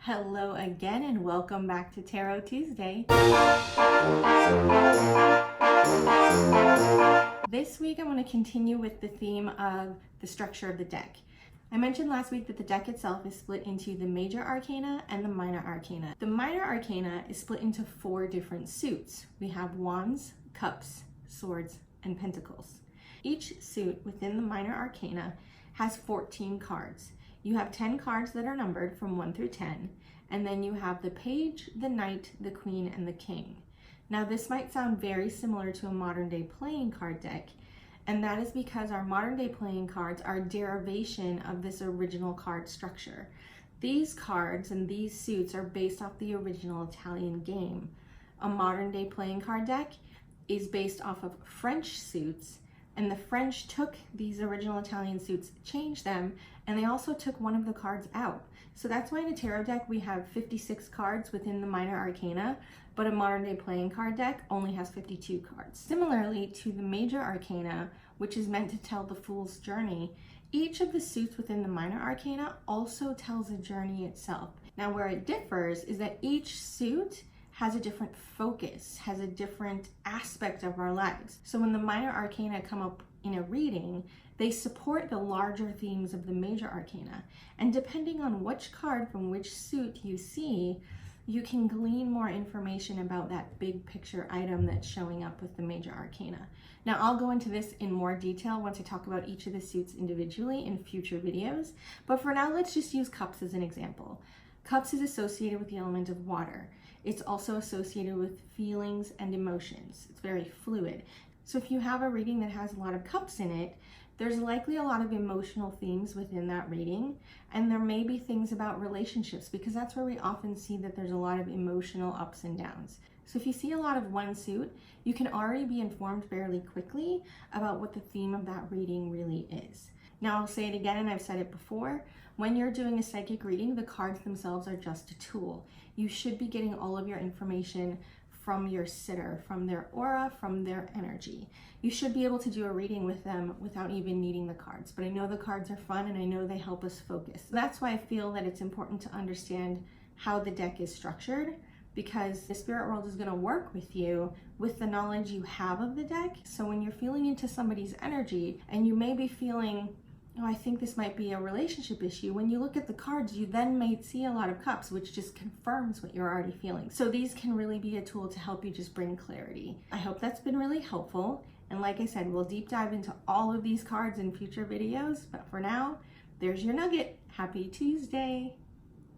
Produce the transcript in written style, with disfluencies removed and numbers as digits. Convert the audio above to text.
Hello again and welcome back to Tarot Tuesday. This week I'm going to continue with the theme of the structure of the deck. I mentioned last week that the deck itself is split into the major arcana and the minor arcana. The minor arcana is split into 4 different suits. We have wands, cups, swords, and pentacles. Each suit within the minor arcana has 14 cards. You have 10 cards that are numbered from 1 through 10, and then you have the page, the knight, the queen, and the king. Now this might sound very similar to a modern day playing card deck, and that is because our modern day playing cards are a derivation of this original card structure. These cards and these suits are based off the original Italian game. A modern day playing card deck is based off of French suits, and the French took these original Italian suits, changed them, and they also took one of the cards out. So that's why in a tarot deck we have 56 cards within the minor arcana, but a modern day playing card deck only has 52 cards. Similarly to the major arcana, which is meant to tell the fool's journey, each of the suits within the minor arcana also tells a journey itself. Now where it differs is that each suit has a different focus, has a different aspect of our lives. So when the minor arcana come up in a reading, they support the larger themes of the major arcana. And depending on which card from which suit you see, you can glean more information about that big picture item that's showing up with the major arcana. Now I'll go into this in more detail once I talk about each of the suits individually in future videos, but for now let's just use cups as an example. Cups is associated with the element of water. It's also associated with feelings and emotions. It's very fluid. So if you have a reading that has a lot of cups in it, there's likely a lot of emotional themes within that reading, and there may be things about relationships because that's where we often see that there's a lot of emotional ups and downs. So if you see a lot of one suit, you can already be informed fairly quickly about what the theme of that reading really is. Now I'll say it again, and I've said it before, when you're doing a psychic reading, the cards themselves are just a tool. You should be getting all of your information from your sitter, from their aura, from their energy. You should be able to do a reading with them without even needing the cards, but I know the cards are fun and I know they help us focus. That's why I feel that it's important to understand how the deck is structured, because the spirit world is going to work with you with the knowledge you have of the deck. So when you're feeling into somebody's energy and you may be feeling, oh, I think this might be a relationship issue. When you look at the cards, you then may see a lot of cups, which just confirms what you're already feeling. So these can really be a tool to help you just bring clarity. I hope that's been really helpful. And like I said, we'll deep dive into all of these cards in future videos. But for now, there's your nugget. Happy Tuesday.